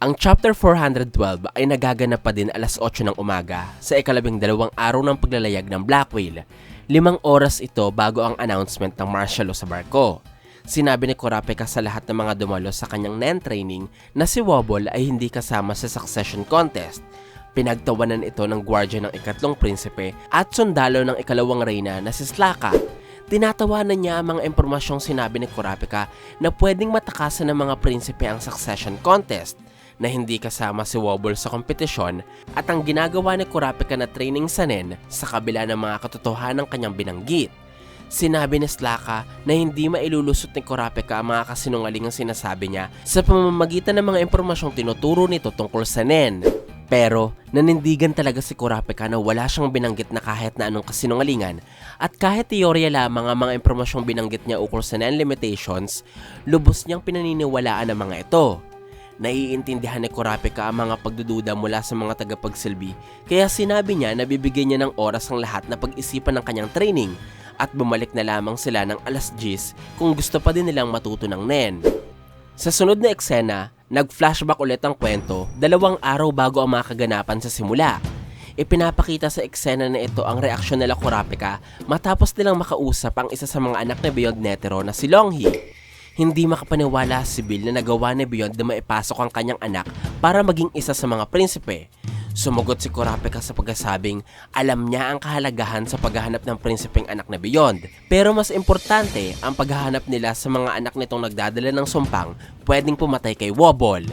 Ang Chapter 412 ay nagaganap pa din alas 8 ng umaga sa ika-12 araw ng paglalayag ng Black Whale. 5 oras ito bago ang announcement ng martial law sa barko. Sinabi ni Kurapika sa lahat ng mga dumalo sa kanyang NEN training na si Wobble ay hindi kasama sa succession contest. Pinagtawanan ito ng gwardya ng ikatlong prinsipe at sundalo ng ikalawang reyna na si Slaka. Tinatawanan niya ang mga impormasyong sinabi ni Kurapika na pwedeng matakasan ng mga prinsipe ang succession contest, na hindi kasama si Wobble sa kompetisyon at ang ginagawa ni Kurapika na training sa NEN sa kabila ng mga katotohanan ng kanyang binanggit. Sinabi ni Slaka na hindi mailulusot ni Kurapika ang mga kasinungalingang sinasabi niya sa pamamagitan ng mga impormasyong tinuturo nito tungkol sa NEN. Pero nanindigan talaga si Kurapika na wala siyang binanggit na kahit na anong kasinungalingan at kahit teorya lamang ang mga impormasyong binanggit niya ukol sa NEN limitations, lubos niyang pinaniniwalaan ang mga ito. Naiintindihan ni Kurapika ang mga pagdududa mula sa mga tagapagsilbi kaya sinabi niya na bibigyan niya ng oras ang lahat na pag-isipan ng kanyang training at bumalik na lamang sila ng alas 10 kung gusto pa din nilang matuto ng NEN. Sa sunod na eksena, nag-flashback ulit ang kwento 2 araw bago ang mga kaganapan sa simula. Ipinapakita sa eksena na ito ang reaksyon nila Kurapika matapos nilang makausap ang isa sa mga anak ni Beyond Netero na si Longhee. Hindi makapaniwala si Bill na nagawa ni Beyond na maipasok ang kanyang anak para maging isa sa mga prinsipe. Sumugot si Kurapika sa pagkasabing alam niya ang kahalagahan sa paghahanap ng prinsipeng anak na Beyond. Pero mas importante ang paghahanap nila sa mga anak nitong nagdadala ng sumpang pwedeng pumatay kay Wobble.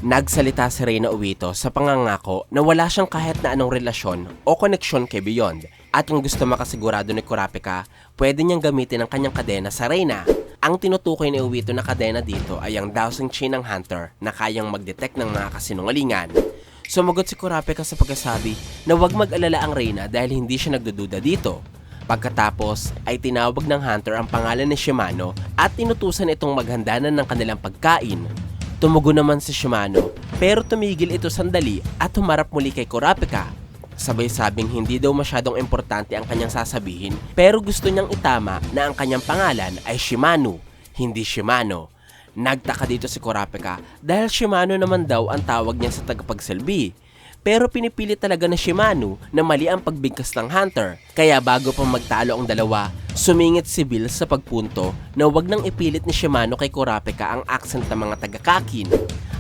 Nagsalita si Reyna Uwito sa pangangako na wala siyang kahit na anong relasyon o koneksyon kay Beyond at kung gusto makasigurado ni Kurapika, pwede niyang gamitin ang kanyang kadena sa Reyna. Ang tinutukoy ni Uwito na kadena dito ay ang dowsing chain ng Hunter na kayang mag-detect ng mga kasinungalingan. Sumagot si Kurapika sa pagkasabi na huwag mag-alala ang Reyna dahil hindi siya nagdududa dito. Pagkatapos ay tinawag ng Hunter ang pangalan ni Shimano at inutusan itong maghandanan ng kanilang pagkain. Tumugon naman si Shimano pero tumigil ito sandali at humarap muli kay Kurapika. Sabay sabing hindi daw masyadong importante ang kanyang sasabihin pero gusto niyang itama na ang kanyang pangalan ay Shimano, hindi Shimano. Nagtaka dito si Kurapika dahil Shimano naman daw ang tawag niya sa tagapagsilbi. Pero pinipili talaga na Shimano na mali ang pagbigkas ng Hunter. Kaya bago pa magtalo ang dalawa, sumingit si Bill sa pagpunto na wag nang ipilit ni Shimano kay Kurapika ang accent ng mga taga-Kakin.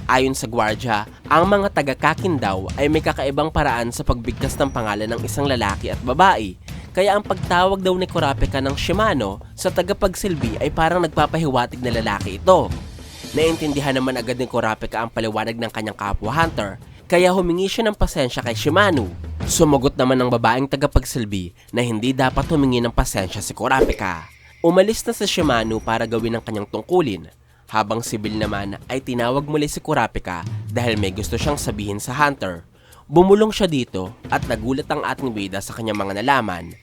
Ayon sa gwardya, ang mga taga-Kakin daw ay may kakaibang paraan sa pagbigkas ng pangalan ng isang lalaki at babae. Kaya ang pagtawag daw ni Kurapika ng Shimano sa tagapagsilbi ay parang nagpapahiwatig na lalaki ito. Naintindihan naman agad ni Kurapika ang paliwanag ng kanyang kapwa Hunter, kaya humingi siya ng pasensya kay Shimano. Sumagot naman ng babaeng tagapagsilbi na hindi dapat humingi ng pasensya si Kurapika. Umalis na si Shimano para gawin ang kanyang tungkulin. Habang si Bill naman ay tinawag muli si Kurapika dahil may gusto siyang sabihin sa Hunter. Bumulong siya dito at nagulat ang ating bida sa kanyang mga nalaman.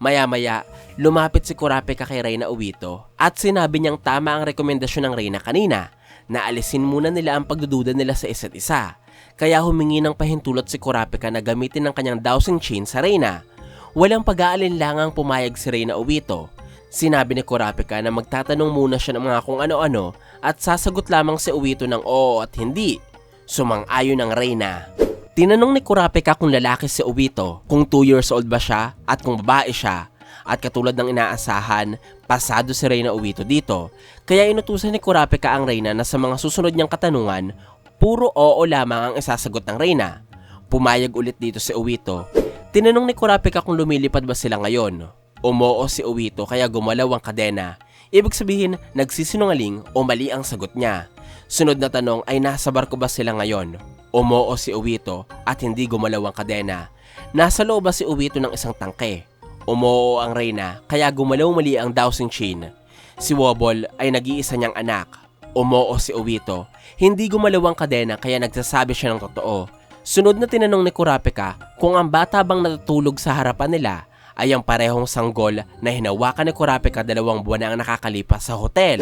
Maya-maya, lumapit si Kurapika kay Reyna Uwito at sinabi niyang tama ang rekomendasyon ng Reyna kanina na alisin muna nila ang pagdududa nila sa isa't isa. Kaya humingi ng pahintulot si Kurapika na gamitin ang kanyang dowsing chain sa Reyna. Walang pag-aalinlangang pumayag si Reyna Uwito. Sinabi ni Kurapika na magtatanong muna siya ng mga kung ano-ano at sasagot lamang si Uwito ng oo at hindi. Sumang-ayon ang Reyna. Tinanong ni Kurapika kung lalaki si Uwito, kung 2 years old ba siya at kung babae siya. At katulad ng inaasahan, pasado si Reyna Uwito dito. Kaya inutusan ni Kurapika ang Reyna na sa mga susunod niyang katanungan, puro oo lamang ang isasagot ng Reyna. Pumayag ulit dito si Uwito. Tinanong ni Kurapika kung lumilipad ba sila ngayon. Umoo si Uwito kaya gumalaw ang kadena. Ibig sabihin, nagsisinungaling o mali ang sagot niya. Sunod na tanong ay nasa barko ba sila ngayon? Umoo si Uwito at hindi gumalaw ang kadena. Nasa loob ba si Uwito ng isang tangke? Umoo ang Reyna kaya gumalaw mali ang dowsing chain. Si Wobble ay nag-iisa niyang anak. Umoo si Uwito. Hindi gumalaw ang kadena kaya nagsasabi siya ng totoo. Sunod na tinanong ni Kurapika kung ang bata bang natutulog sa harapan nila ay ang parehong sanggol na hinawakan ni Kurapika 2 buwan na ang nakakalipas sa hotel.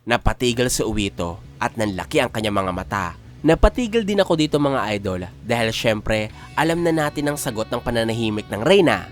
Napatigil si Uwito at nanlaki ang kanyang mga mata. Napatigil din ako dito mga idol dahil syempre alam na natin ang sagot ng pananahimik ng Reyna.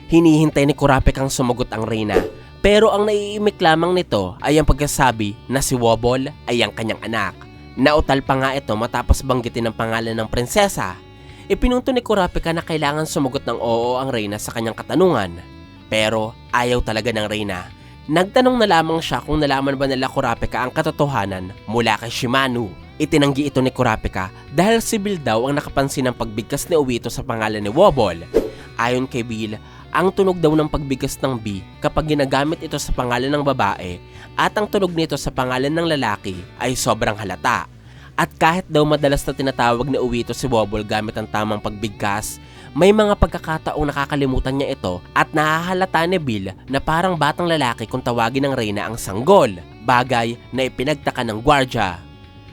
Hinihintay ni Kurapika ang sumagot ang Reyna pero ang naiimik lamang nito ay ang pagkasabi na si Wobble ay ang kanyang anak. Nautal pa nga ito matapos banggitin ang pangalan ng prinsesa. Ipinunto ni Kurapika na kailangan sumagot ng oo ang reyna sa kanyang katanungan. Pero ayaw talaga ng reyna. Nagtanong na lamang siya kung nalaman ba nila Kurapika ang katotohanan mula kay Shimano. Itinanggi ito ni Kurapika dahil si Bill daw ang nakapansin ng pagbigkas ni Obito sa pangalan ni Wobble. Ayon kay Bill, ang tunog daw ng pagbigkas ng B kapag ginagamit ito sa pangalan ng babae at ang tunog nito sa pangalan ng lalaki ay sobrang halata. At kahit daw madalas na tinatawag ni Obito si Wobble gamit ang tamang pagbigkas, may mga pagkakataong nakakalimutan niya ito at nahahalata ni Bill na parang batang lalaki kung tawagin ng reyna ang sanggol, bagay na ipinagtaka ng gwardya.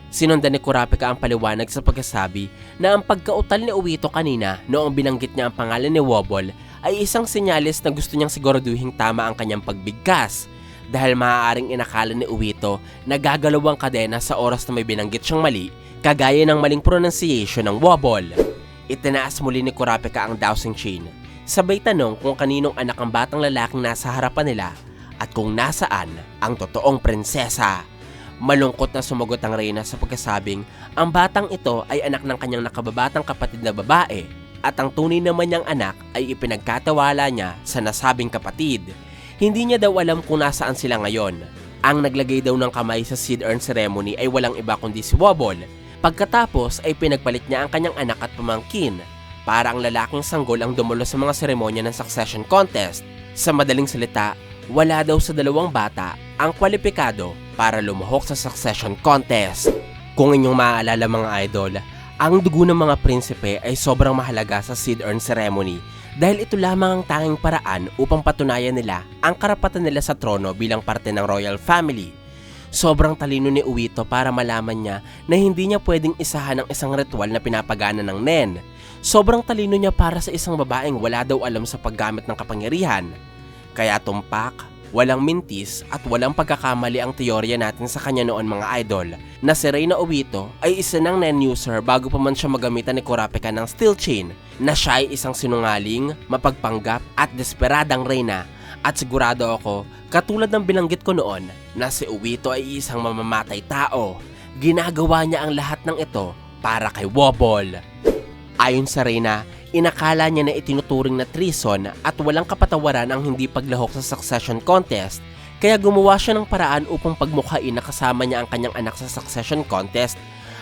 Sinundan ni Kurapika ang paliwanag sa pagkasabi na ang pagkautal ni Obito kanina noong binanggit niya ang pangalan ni Wobble ay isang sinyalis na gusto niyang siguraduhing tama ang kanyang pagbigkas dahil maaaring inakala ni Obito na gagalaw ang kadena sa oras na may binanggit siyang mali kagaya ng maling pronunciation ng Wobble. Itinaas muli ni Kurapika ang dowsing chain, sabay tanong kung kaninong anak ang batang lalaking nasa harapan nila at kung nasaan ang totoong prinsesa. Malungkot na sumagot ang reyna sa pagkasabing ang batang ito ay anak ng kanyang nakababatang kapatid na babae at ang tunay naman niyang anak ay ipinagkatawala niya sa nasabing kapatid. Hindi niya daw alam kung nasaan sila ngayon. Ang naglagay daw ng kamay sa seed urn ceremony ay walang iba kundi si Wobble. Pagkatapos ay pinagpalit niya ang kanyang anak at pamangkin para ang lalaking sanggol ang dumulo sa mga seremonya ng succession contest. Sa madaling salita, wala daw sa dalawang bata ang kwalipikado para lumuhok sa succession contest. Kung inyong maaalala mga idol, ang dugo ng mga prinsipe ay sobrang mahalaga sa seed urn ceremony dahil ito lamang ang tanging paraan upang patunayan nila ang karapatan nila sa trono bilang parte ng royal family. Sobrang talino ni Obito para malaman niya na hindi niya pwedeng isahan ang isang ritual na pinapagana ng Nen. Sobrang talino niya para sa isang babaeng wala daw alam sa paggamit ng kapangyarihan. Kaya tumpak, walang mintis at walang pagkakamali ang teorya natin sa kanya noon mga idol na si Reyna Obito ay isa ng Nen user bago pa man siya magamitan ni Kurapika ng steel chain, na siya ay isang sinungaling, mapagpanggap at desperadang reyna. At sigurado ako, katulad ng binanggit ko noon, na si Obito ay isang mamamatay tao. Ginagawa niya ang lahat ng ito para kay Wobble. Ayon sa reyna, inakala niya na itinuturing na treason at walang kapatawaran ang hindi paglahok sa succession contest, kaya gumawa siya ng paraan upang pagmukhain na kasama niya ang kanyang anak sa succession contest.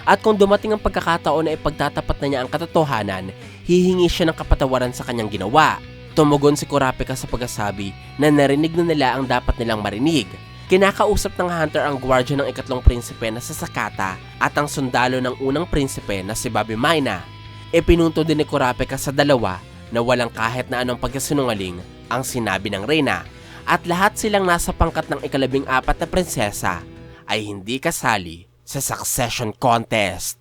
At kung dumating ang pagkakataon na ipagtatapat na niya ang katotohanan, hihingi siya ng kapatawaran sa kanyang ginawa. Tumugon si Kurapika sa pagkasabi na narinig na nila ang dapat nilang marinig. Kinakausap ng hunter ang gwardya ng ikatlong prinsipe na si Sakata at ang sundalo ng unang prinsipe na si Bobby Mina. Ipinunto din ni Kurapika sa dalawa na walang kahit na anong pagkasinungaling ang sinabi ng reyna at lahat silang nasa pangkat ng ika-14 na prinsesa ay hindi kasali sa succession contest.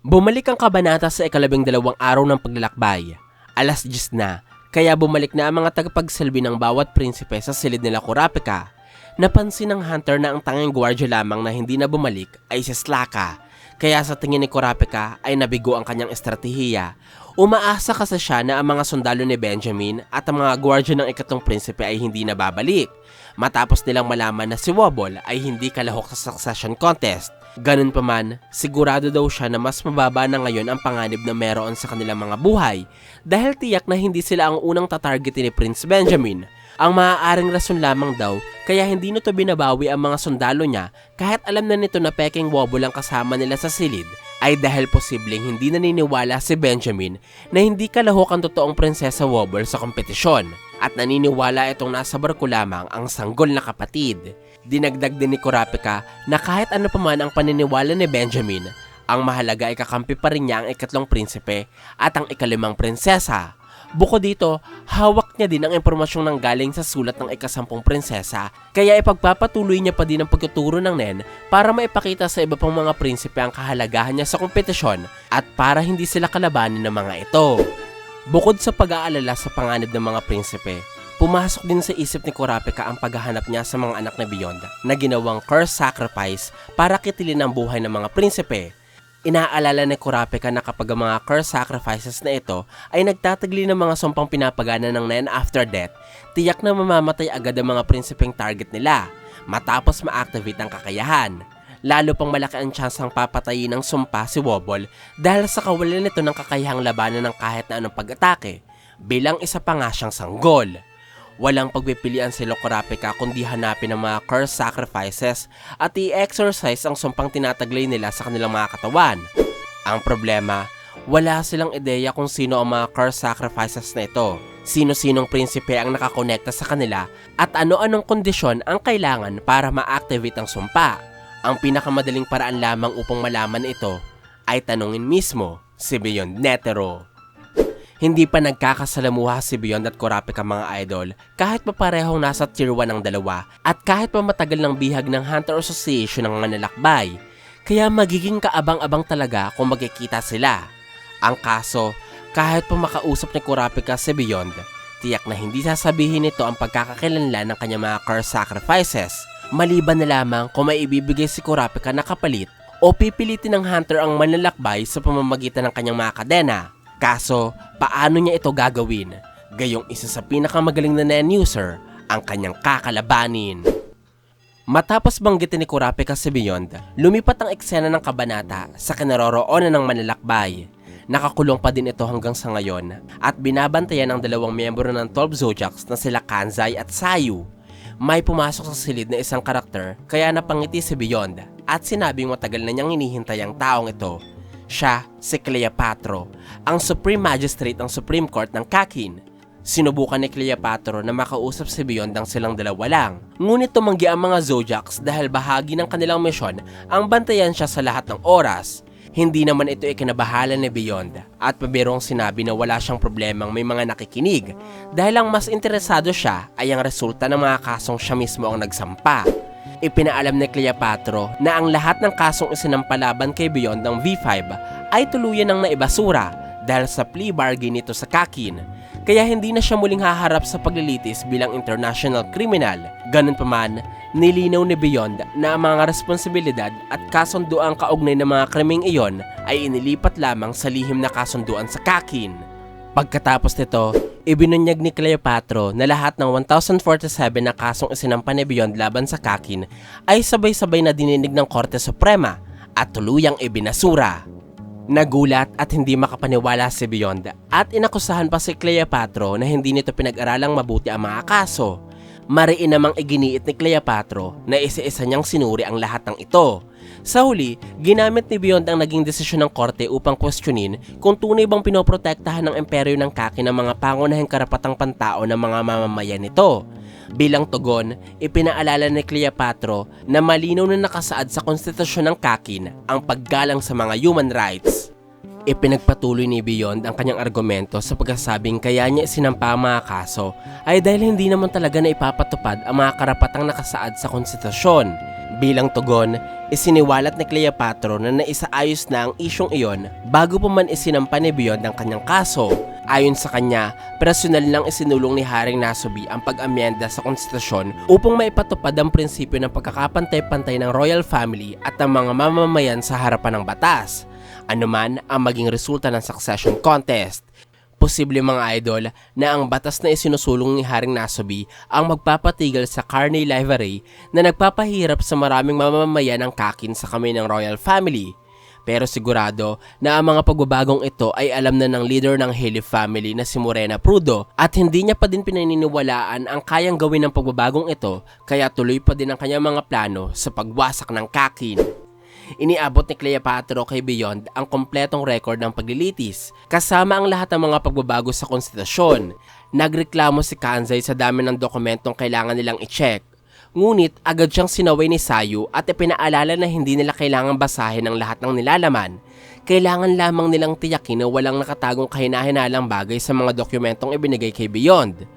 Bumalik ang kabanata sa ika-12 araw ng paglalakbay. 10:00 na, kaya bumalik na ang mga tagapagsilbi ng bawat prinsipe sa silid nila Kurapika. Napansin ng hunter na ang tanging gwardya lamang na hindi na bumalik ay si Slaka. Kaya sa tingin ni Kurapika ay nabigo ang kanyang estratehiya. Umaasa kasi siya na ang mga sundalo ni Benjamin at ang mga gwardya ng ikatlong prinsipe ay hindi na babalik matapos nilang malaman na si Wobble ay hindi kalahok sa succession contest. Ganun pa man, sigurado daw siya na mas mababa na ngayon ang panganib na meron sa kanilang mga buhay dahil tiyak na hindi sila ang unang tatargetin ni Prince Benjamin. Ang maaaring rason lamang daw kaya hindi nito binabawi ang mga sundalo niya kahit alam na nito na peking Wobble ang kasama nila sa silid ay dahil posibleng hindi naniniwala si Benjamin na hindi kalahok ang totoong prinsesa Wobble sa kompetisyon at naniniwala itong nasa barko lamang ang sanggol na kapatid. Dinagdag din ni Kurapika na kahit ano pa man ang paniniwala ni Benjamin, ang mahalaga ay kakampi pa rin niya ang ikatlong prinsipe at ang ika-5 prinsesa. Bukod dito, hawak niya din ang impormasyong nanggaling sa sulat ng ika-10 prinsesa, kaya ipagpapatuloy niya pa din ang pagtuturo ng Nen para maipakita sa iba pang mga prinsipe ang kahalagahan niya sa kompetisyon at para hindi sila kalabanin ng mga ito. Bukod sa pag-aalala sa panganib ng mga prinsipe, pumasok din sa isip ni Kurapika ang paghahanap niya sa mga anak na Beyond na ginawang curse sacrifice para kitilin ang buhay ng mga prinsipe. Inaalala ni Kurapika na kapag ang mga curse sacrifices na ito ay nagtatagli ng mga sumpang pinapagana ng Nen after death, tiyak na mamamatay agad ang mga prinsipeng target nila matapos ma-activate ang kakayahan. Lalo pang malaki ang tsansang papatayin ng sumpa si Wobble dahil sa kawalan nito ng kakayahang labanan ng kahit na anong pag-atake, bilang isa pa nga siyang sanggol. Walang pagpipilian si Kurapika kundi hanapin ang mga curse sacrifices at i-exercise ang sumpang tinataglay nila sa kanilang mga katawan. Ang problema, wala silang ideya kung sino ang mga curse sacrifices na ito, sino-sinong prinsipe ang nakakonekta sa kanila at ano-anong kondisyon ang kailangan para ma-activate ang sumpa. Ang pinakamadaling paraan lamang upang malaman ito ay tanungin mismo si Beyond Netero. Hindi pa nagkakasalamuha si Beyond at Kurapika mga idol kahit pa parehong nasa tier 1 ang dalawa at kahit pa matagal ng bihag ng Hunter Association ng manlalakbay. Kaya magiging kaabang-abang talaga kung magkikita sila. Ang kaso, kahit pa makausap ni Kurapika si Beyond, tiyak na hindi sasabihin nito ang pagkakakilanlan ng kanyang mga curse sacrifices. Maliban na lamang kung may ibibigay si Kurapika na kapalit o pipilitin ng Hunter ang manlalakbay sa pamamagitan ng kanyang mga kadena. Kaso, paano niya ito gagawin? Gayong isa sa pinakamagaling na Nen user ang kanyang kakalabanin. Matapos banggitin ni Kurapika si Beyond, lumipat ang eksena ng kabanata sa kinaroroonan ng manlalakbay. Nakakulong pa din ito hanggang sa ngayon at binabantayan ng dalawang miyembro ng 12 Zodiacs na sila Kanzai at Sayu. May pumasok sa silid na isang karakter kaya napangiti si Beyond at sinabing matagal na niyang hinihintay ang taong ito. Siya si Cleopatra, ang Supreme Magistrate ng Supreme Court ng Kakin. Sinubukan ni Cleopatra na makausap si Beyond ang silang dalawa lang. Ngunit tumanggi ang mga Zodiacs dahil bahagi ng kanilang misyon ang bantayan siya sa lahat ng oras. Hindi naman ito ikinabahala ni Beyond at pabirong sinabi na wala siyang problemang may mga nakikinig dahil ang mas interesado siya ay ang resulta ng mga kasong siya mismo ang nagsampa. Ipinaalam ni Cleopatra na ang lahat ng kasong isinampalaban kay Beyond ng V5 ay tuluyan ng naibasura dahil sa plea bargain nito sa Kakin, kaya hindi na siya muling haharap sa paglilitis bilang international criminal. Ganun pa man, nilinaw ni Beyond na ang mga responsibilidad at kasunduang kaugnay ng mga krimeng iyon ay inilipat lamang sa lihim na kasunduan sa Kakin. Pagkatapos nito, ibinunyag ni Cleopatra na lahat ng 1047 na kasong isinampa ni Beyond laban sa Kakin ay sabay-sabay na dininig ng Korte Suprema at tuluyang ibinasura. Nagulat at hindi makapaniwala si Beyond at inakusahan pa si Cleopatra na hindi nito pinag-aralang mabuti ang mga kaso. Mariin namang iginiit ni Cleopatra na isa-isa niyang sinuri ang lahat ng ito. Sa huli, ginamit ni Beyond ang naging desisyon ng korte upang kwestiyonin kung tunay bang pinoprotektahan ng imperyo ng Kakin ang mga pangunahing karapatang pantao ng mga mamamayan nito. Bilang tugon, ipinaalala ni Cleopatra na malinaw na nakasaad sa konstitusyon ng Kakin ang paggalang sa mga human rights. Ipinagpatuloy ni Beyond ang kanyang argumento sa pagsasabing kaya niya isinampa ang mga kaso ay dahil hindi naman talaga na ipapatupad ang mga karapatang nakasaad sa konstitusyon. Bilang tugon, isiniwalat ni Cleopatra na naisaayos na ang isyong iyon bago pa man isinampa ni Beyond ang kanyang kaso. Ayon sa kanya, personal lang isinulong ni Haring Nasubi ang pag-amyenda sa konstitusyon upang maipatupad ang prinsipyo ng pagkakapantay-pantay ng royal family at ng mga mamamayan sa harapan ng batas. Ano man ang maging resulta ng succession contest. Posible mga idol na ang batas na isinusulong ni Haring Nasubi ang magpapatigil sa carne livery na nagpapahirap sa maraming mamamayan ng Kakin sa kamay ng royal family. Pero sigurado na ang mga pagbabagong ito ay alam na ng leader ng Haley family na si Morena Prudo at hindi niya pa din pinaniniwalaan ang kayang gawin ng pagbabagong ito kaya tuloy pa din ang kanyang mga plano sa pagwasak ng Kakin. Iniabot ni Cleopatra kay Beyond ang kompletong record ng paglilitis kasama ang lahat ng mga pagbabago sa konstitusyon. Nagreklamo si Kanzai sa dami ng dokumentong kailangan nilang i-check. Ngunit agad siyang sinaway ni Sayu at ipinaalala na hindi nila kailangang basahin ang lahat ng nilalaman. Kailangan lamang nilang tiyakin na walang nakatagong kahina-hinalang bagay sa mga dokumentong ibinigay kay Beyond.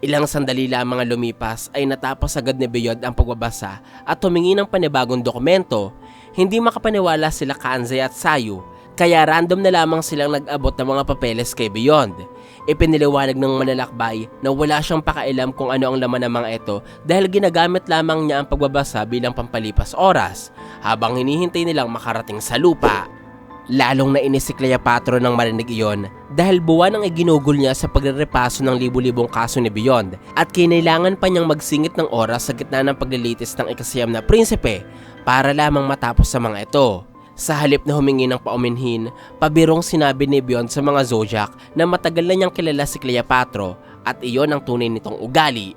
Ilang sandali lamang ang lumipas ay natapos agad ni Beyond ang pagbabasa at humingi ng panibagong dokumento. Hindi makapaniwala sila Kanzai at Sayu, kaya random na lamang silang nag-abot ng mga papeles kay Beyond. Ipiniliwanag ng manlalakbay na wala siyang pakailam kung ano ang laman ng mga ito dahil ginagamit lamang niya ang pagbabasa bilang pampalipas oras habang hinihintay nilang makarating sa lupa. Lalong nainis si Cleopatra nang marinig iyon dahil buwan ang iginugol niya sa pagrerepaso ng libu-libong kaso ni Beyond at kinailangan pa niyang magsingit ng oras sa gitna ng paglilitis ng ikasiyam na prinsipe para lamang matapos sa mga ito. Sa halip na humingi ng pauminhin, pabirong sinabi ni Beyond sa mga Zodiac na matagal na niyang kilala si Cleopatra at iyon ang tunay nitong ugali.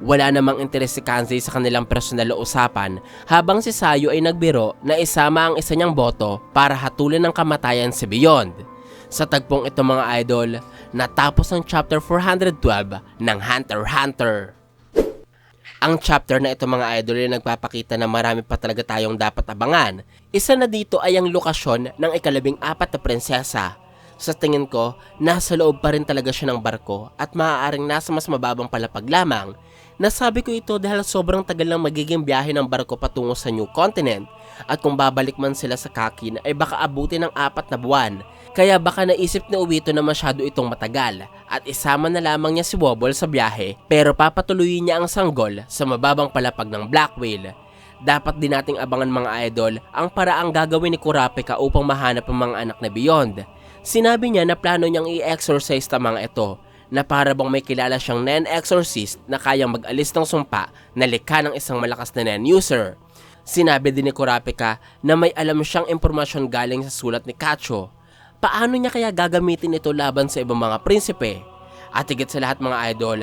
Wala namang interes si Kanzay sa kanilang personal na usapan habang si Sayu ay nagbiro na isama ang isa niyang boto para hatulan ng kamatayan si Beyond. Sa tagpong ito mga idol, natapos ang chapter 412 ng Hunter x Hunter. Ang chapter na ito mga idol ay nagpapakita na marami pa talaga tayong dapat abangan. Isa na dito ay ang lokasyon ng ika-14 na prinsesa. Sa tingin ko, nasa loob pa rin talaga siya ng barko at maaaring nasa mas mababang palapag lamang. Nasabi ko ito dahil sobrang tagal lang magiging biyahe ng barko patungo sa New Continent at kung babalik man sila sa Kakin ay baka abutin ng 4 na buwan. Kaya baka naisip ni Obito na masyado itong matagal at isama na lamang niya si Wobble sa biyahe pero papatuloyin niya ang sanggol sa mababang palapag ng Black Whale. Dapat din nating abangan mga idol ang paraang gagawin ni Kurapika upang mahanap ang mga anak na Beyond. Sinabi niya na plano niyang i-exorcise ang mga ito na para bang may kilala siyang Nen Exorcist na kayang mag-alis ng sumpa na likha ng isang malakas na Nen user. Sinabi din ni Kurapika na may alam siyang impormasyon galing sa sulat ni Kacho. Paano niya kaya gagamitin ito laban sa ibang mga prinsipe? At higit sa lahat mga idol,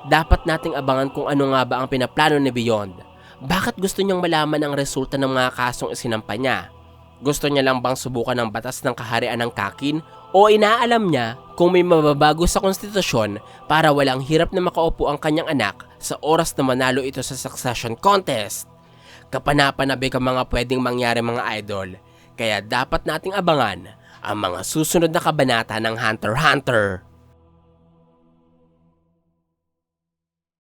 dapat nating abangan kung ano nga ba ang pinaplano ni Beyond. Bakit gusto niyang malaman ang resulta ng mga kasong isinampa niya? Gusto niya lang bang subukan ang batas ng kaharian ng Kakin? O inaalam niya kung may mababago sa konstitusyon para walang hirap na makaupo ang kanyang anak sa oras na manalo ito sa succession contest? Kapanapanabik ang mga pwedeng mangyari mga idol, kaya dapat nating abangan ang mga susunod na kabanata ng Hunter x Hunter.